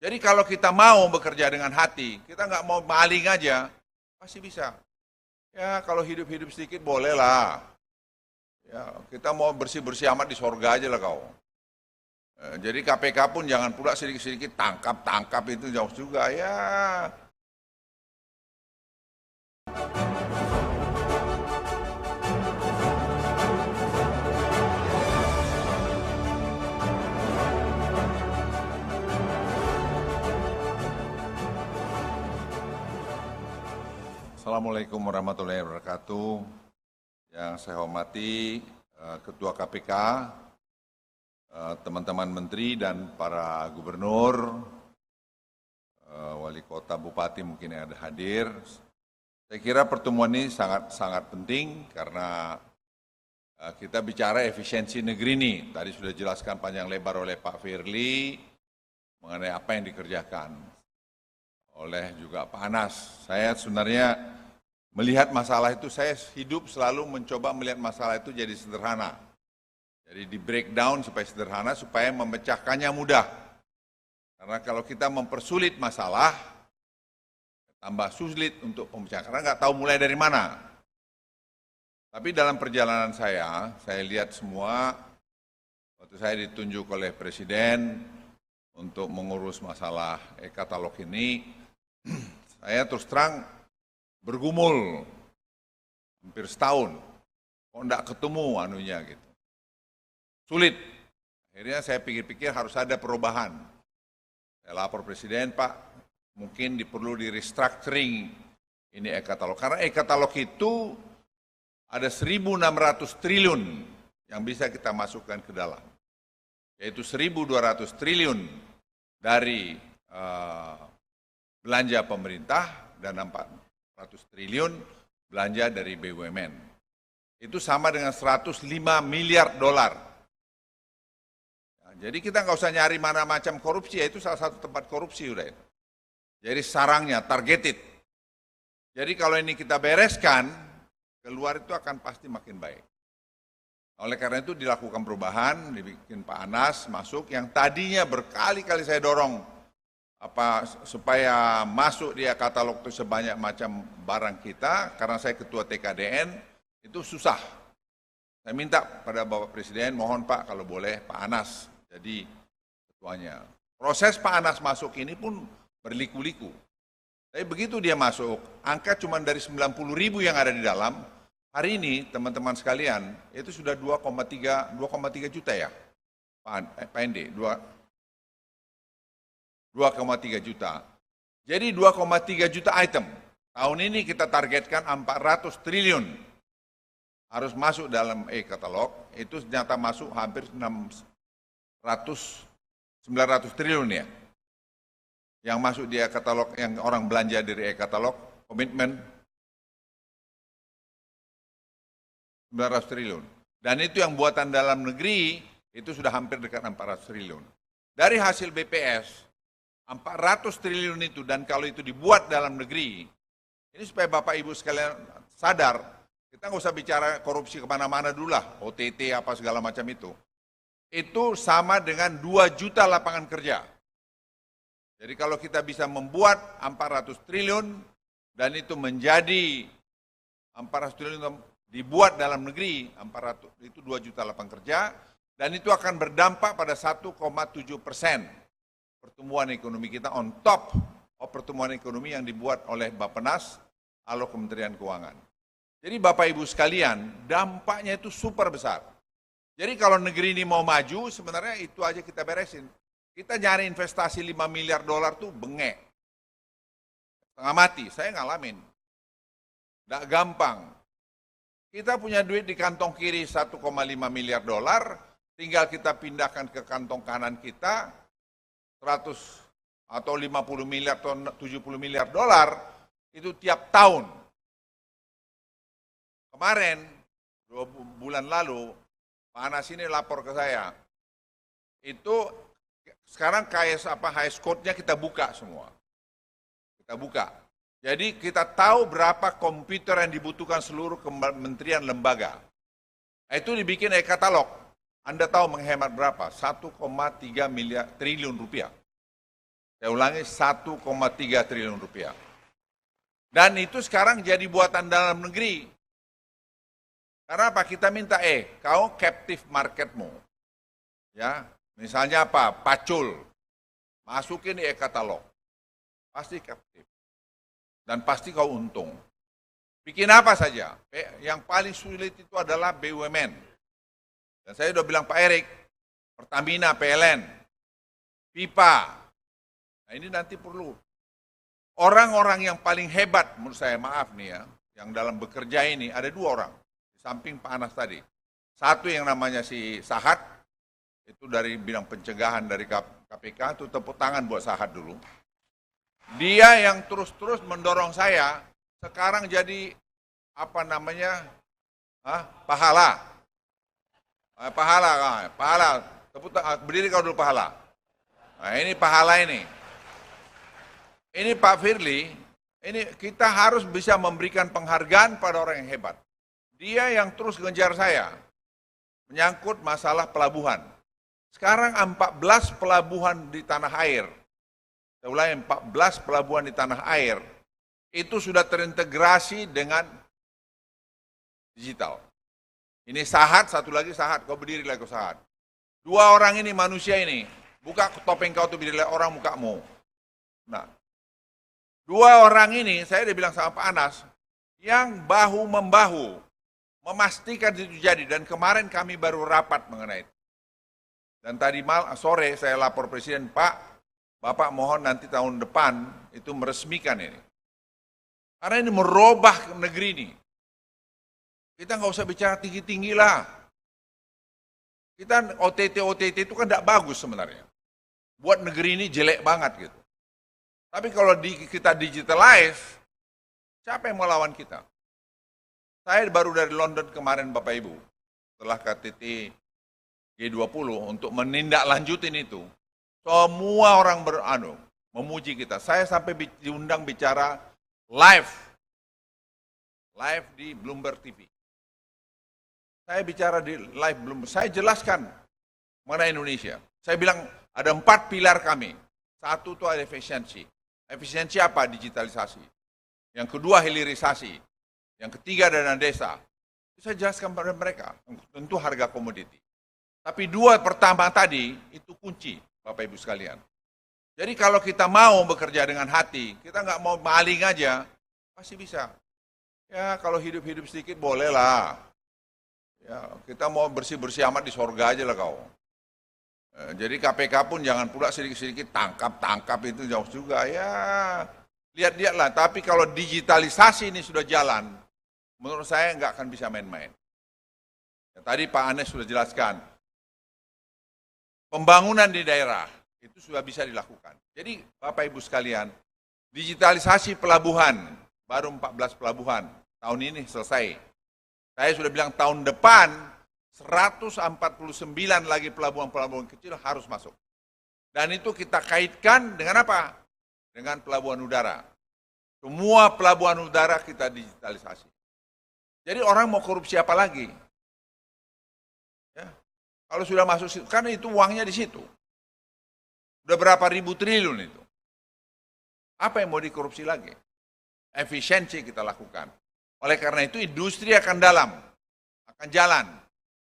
Jadi kalau kita mau bekerja dengan hati, kita nggak mau maling aja, pasti bisa. Ya kalau hidup-hidup sedikit bolehlah. Ya, kita mau bersih-bersih amat di sorga aja lah kau. Jadi KPK pun jangan pula sedikit-sedikit tangkap itu jauh juga ya. Assalamualaikum warahmatullahi wabarakatuh. Yang saya hormati Ketua KPK, teman-teman menteri dan para gubernur, wali kota, bupati mungkin yang ada hadir. Saya kira pertemuan ini sangat penting karena kita bicara efisiensi negeri ini. Tadi sudah dijelaskan panjang lebar oleh Pak Firly mengenai apa yang dikerjakan oleh juga Pak Anas. Saya sebenarnya melihat masalah itu, saya hidup selalu mencoba melihat masalah itu jadi sederhana. Jadi di breakdown supaya sederhana, supaya memecahkannya mudah. Karena kalau kita mempersulit masalah, tambah sulit untuk pemecahan, karena nggak tahu mulai dari mana. Tapi dalam perjalanan saya lihat semua, waktu saya ditunjuk oleh Presiden untuk mengurus masalah e-katalog ini, saya terus terang bergumul hampir setahun, kok enggak ketemu anunya gitu. Sulit. Akhirnya saya pikir-pikir harus ada perubahan. Saya lapor Presiden, Pak, mungkin perlu di restructuring ini e-katalog. Karena e-katalog itu ada 1.600 triliun yang bisa kita masukkan ke dalam. Yaitu 1.200 triliun dari belanja pemerintah dan 400 triliun belanja dari BUMN. Itu sama dengan 105 miliar dolar. Jadi kita nggak usah nyari mana macam korupsi, ya itu salah satu tempat korupsi udah itu. Jadi sarangnya targeted. Jadi kalau ini kita bereskan, keluar itu akan pasti makin baik. Oleh karena itu dilakukan perubahan, dibikin Pak Anas masuk, yang tadinya berkali-kali saya dorong supaya masuk dia katalog itu sebanyak macam barang kita, karena saya ketua TKDN, itu susah. Saya minta pada Bapak Presiden, mohon Pak kalau boleh Pak Anas jadi ketuanya. Proses Pak Anas masuk ini pun berliku-liku. Tapi begitu dia masuk, angka cuma dari 90.000 yang ada di dalam, hari ini teman-teman sekalian, itu sudah 2,3 juta ya, Pak Ende, 2,3 juta. Jadi 2,3 juta item. Tahun ini kita targetkan 400 triliun harus masuk dalam e-katalog, itu ternyata masuk hampir 900 triliun ya. Yang masuk di e-katalog, yang orang belanja dari e-katalog, komitmen 900 triliun. Dan itu yang buatan dalam negeri, itu sudah hampir dekat 400 triliun. Dari hasil BPS, 400 triliun itu, dan kalau itu dibuat dalam negeri, ini supaya Bapak Ibu sekalian sadar, kita nggak usah bicara korupsi kemana-mana dulu lah, OTT apa segala macam itu. Itu sama dengan 2 juta lapangan kerja. Jadi kalau kita bisa membuat 400 triliun, dan itu menjadi 400 triliun dibuat dalam negeri, 400 itu 2 juta lapangan kerja, dan itu akan berdampak pada 1,7% pertumbuhan ekonomi kita on top of pertumbuhan ekonomi yang dibuat oleh Bappenas atau Kementerian Keuangan. Jadi Bapak Ibu sekalian, dampaknya itu super besar. Jadi kalau negeri ini mau maju, sebenarnya itu aja kita beresin. Kita nyari investasi 5 miliar dolar tuh bengek. Setengah mati, saya ngalamin. Nggak gampang. Kita punya duit di kantong kiri 1,5 miliar dolar, tinggal kita pindahkan ke kantong kanan kita, 100 atau 50 miliar atau 70 miliar dolar, itu tiap tahun. Kemarin, 2 bulan lalu, Pak Anas ini lapor ke saya, itu sekarang high code-nya kita buka semua. Kita buka. Jadi kita tahu berapa komputer yang dibutuhkan seluruh kementerian lembaga. Itu dibikin e-katalog. Anda tahu menghemat berapa? 1,3 triliun rupiah. Saya ulangi, 1,3 triliun rupiah. Dan itu sekarang jadi buatan dalam negeri. Karena apa? Kita minta, kau captive marketmu. Ya, misalnya apa? Pacul. Masukin di e-katalog. Pasti captive. Dan pasti kau untung. Bikin apa saja. Yang paling sulit itu adalah BUMN. Dan saya sudah bilang Pak Erik, Pertamina, PLN, pipa. Nah ini nanti perlu. Orang-orang yang paling hebat menurut saya, maaf nih ya, yang dalam bekerja ini ada 2 orang. Di samping Pak Anas tadi. Satu yang namanya si Sahat, itu dari bidang pencegahan dari KPK, itu tepuk tangan buat Sahat dulu. Dia yang terus-terus mendorong saya, sekarang jadi apa namanya, pahala. Pahala. Berdiri kau dulu pahala. Nah ini pahala ini. Ini Pak Firly, ini kita harus bisa memberikan penghargaan pada orang yang hebat. Dia yang terus ngejar saya, menyangkut masalah pelabuhan. Sekarang 14 pelabuhan di tanah air, saya ulangi 14 pelabuhan di tanah air, itu sudah terintegrasi dengan digital. Ini Sahat, satu lagi Sahat, kau berdiri lagi kau Sahat. 2 orang ini manusia ini, buka topeng kau tuh berdiri orang mukamu. Nah, 2 orang ini, saya udah bilang sama Pak Anas, yang bahu-membahu, memastikan itu jadi, dan kemarin kami baru rapat mengenai itu. Dan tadi sore saya lapor Presiden, Pak, Bapak mohon nanti tahun depan itu meresmikan ini. Karena ini merubah negeri ini. Kita nggak usah bicara tinggi-tinggi lah. Kita OTT itu kan tidak bagus sebenarnya. Buat negeri ini jelek banget gitu. Tapi kalau kita digitalize, siapa yang mau lawan kita? Saya baru dari London kemarin Bapak Ibu, setelah KTT G20 untuk menindaklanjutin itu. Semua orang memuji kita. Saya sampai diundang bicara live di Bloomberg TV. Saya bicara di live Bloomberg, saya jelaskan mengenai Indonesia. Saya bilang ada 4 pilar kami. Satu itu ada efisiensi. Efisiensi apa? Digitalisasi. Yang kedua hilirisasi. Yang ketiga dana desa. Saya jelaskan pada mereka. Tentu harga komoditi. Tapi 2 pertama tadi itu kunci, Bapak Ibu sekalian. Jadi kalau kita mau bekerja dengan hati, kita nggak mau maling aja, pasti bisa. Ya kalau hidup-hidup sedikit boleh lah. Ya kita mau bersih-bersih amat di sorga aja lah kau. Jadi KPK pun jangan pula sedikit-sedikit tangkap itu jauh juga ya. Lihat-lihat lah, tapi kalau digitalisasi ini sudah jalan, menurut saya nggak akan bisa main-main. Ya, tadi Pak Anies sudah jelaskan, pembangunan di daerah itu sudah bisa dilakukan. Jadi Bapak Ibu sekalian, digitalisasi pelabuhan, baru 14 pelabuhan, tahun ini selesai. Saya sudah bilang tahun depan, 149 lagi pelabuhan-pelabuhan kecil harus masuk. Dan itu kita kaitkan dengan apa? Dengan pelabuhan udara. Semua pelabuhan udara kita digitalisasi. Jadi orang mau korupsi apa lagi? Ya. Kalau sudah masuk situ, karena itu uangnya di situ. Udah berapa ribu triliun itu. Apa yang mau dikorupsi lagi? Efisiensi kita lakukan. Oleh karena itu industri akan jalan.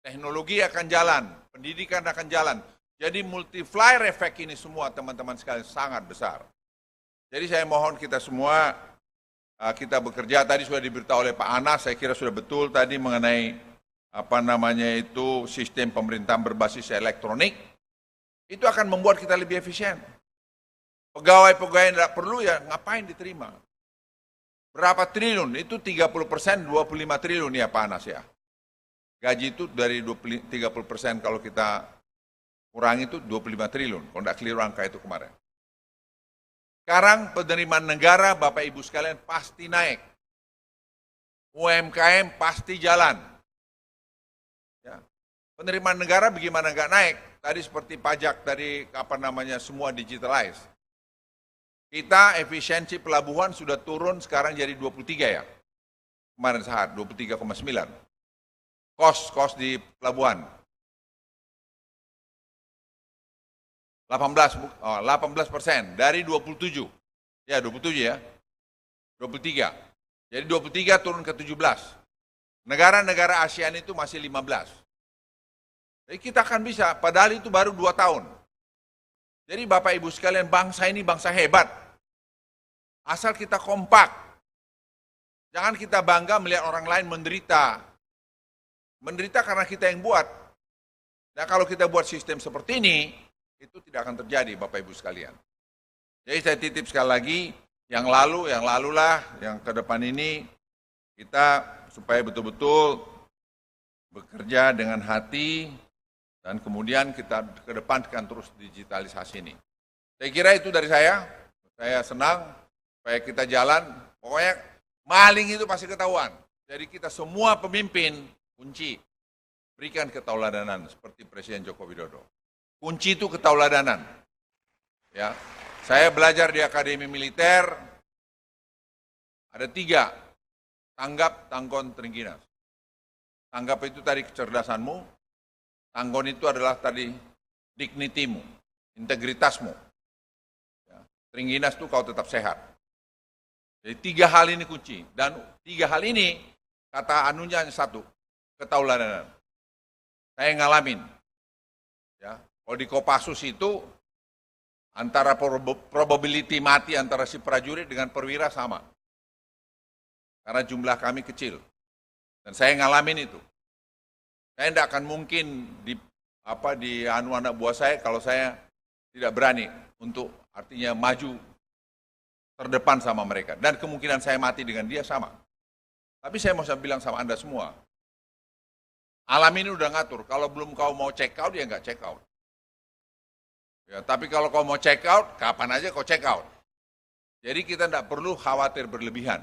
Teknologi akan jalan, pendidikan akan jalan. Jadi multiplier effect ini semua teman-teman sekalian sangat besar. Jadi saya mohon kita semua, kita bekerja, tadi sudah diberitahu oleh Pak Anas, saya kira sudah betul tadi mengenai sistem pemerintahan berbasis elektronik, itu akan membuat kita lebih efisien. Pegawai-pegawai yang tidak perlu ya ngapain diterima. Berapa triliun? Itu 30%, 25 triliun ya Pak Anas ya. Gaji itu dari 30% kalau kita kurangi itu 25 triliun, kalau tidak keliru angka itu kemarin. Sekarang penerimaan negara, Bapak Ibu sekalian pasti naik. UMKM pasti jalan. Ya. Penerimaan negara bagaimana nggak naik? Tadi seperti pajak dari semua digitalize. Kita efisiensi pelabuhan sudah turun sekarang jadi 23 ya. Kemarin saat 23,9. Kos di pelabuhan. 18% dari 27. Ya, 27 ya. 23. Jadi 23 turun ke 17. Negara-negara ASEAN itu masih 15. Jadi kita akan bisa, padahal itu baru 2 tahun. Jadi Bapak Ibu sekalian, bangsa ini bangsa hebat. Asal kita kompak. Jangan kita bangga melihat orang lain menderita. Menderita karena kita yang buat. Nah kalau kita buat sistem seperti ini, itu tidak akan terjadi Bapak Ibu sekalian. Jadi saya titip sekali lagi, yang lalulah, yang ke depan ini, kita supaya betul-betul bekerja dengan hati, dan kemudian kita kedepankan terus digitalisasi ini. Saya kira itu dari saya senang, supaya kita jalan, pokoknya maling itu pasti ketahuan. Jadi kita semua pemimpin, kunci, berikan ketauladanan seperti Presiden Joko Widodo. Kunci itu ketauladanan. Ya, saya belajar di Akademi Militer, ada 3, tanggap, tanggon, Trengginas. Tanggap itu tadi kecerdasanmu, tanggon itu adalah tadi dignitimu, integritasmu. Ya, Trengginas itu kau tetap sehat. Jadi 3 hal ini kunci, dan 3 hal ini, kata anunya hanya 1, ketauladanan. Saya ngalamin. Ya, kalau di Kopassus itu, antara probability mati antara si prajurit dengan perwira sama. Karena jumlah kami kecil. Dan saya ngalamin itu. Saya tidak akan mungkin di anak buah saya kalau saya tidak berani untuk artinya maju terdepan sama mereka. Dan kemungkinan saya mati dengan dia sama. Tapi saya mau bilang sama Anda semua, alam ini udah ngatur, kalau belum kau mau check out, ya nggak check out. Ya, tapi kalau kau mau check out, kapan aja kau check out. Jadi kita tidak perlu khawatir berlebihan.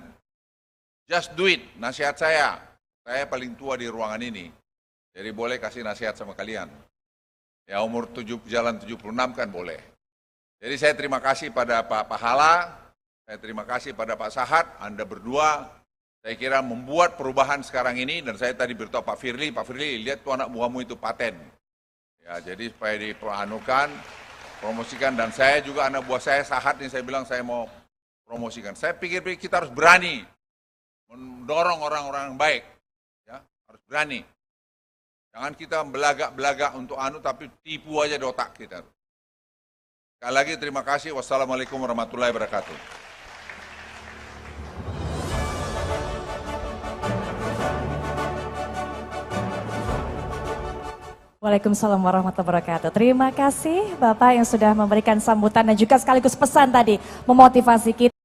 Just do it, nasihat saya paling tua di ruangan ini, jadi boleh kasih nasihat sama kalian. Ya umur jalan 76 kan boleh. Jadi saya terima kasih pada Pak Pahala, saya terima kasih pada Pak Sahat, Anda berdua, saya kira membuat perubahan sekarang ini, dan saya tadi beritahu Pak Firly, lihat tuh anak buahmu itu paten. Ya, jadi supaya dianukan, promosikan, dan saya juga anak buah saya Sahat ini saya bilang saya mau promosikan. Saya pikir kita harus berani mendorong orang-orang yang baik, ya harus berani. Jangan kita belagak-belagak untuk tapi tipu aja di otak kita. Sekali lagi terima kasih. Wassalamualaikum warahmatullahi wabarakatuh. Waalaikumsalam warahmatullahi wabarakatuh. Terima kasih Bapak yang sudah memberikan sambutan dan juga sekaligus pesan tadi memotivasi kita.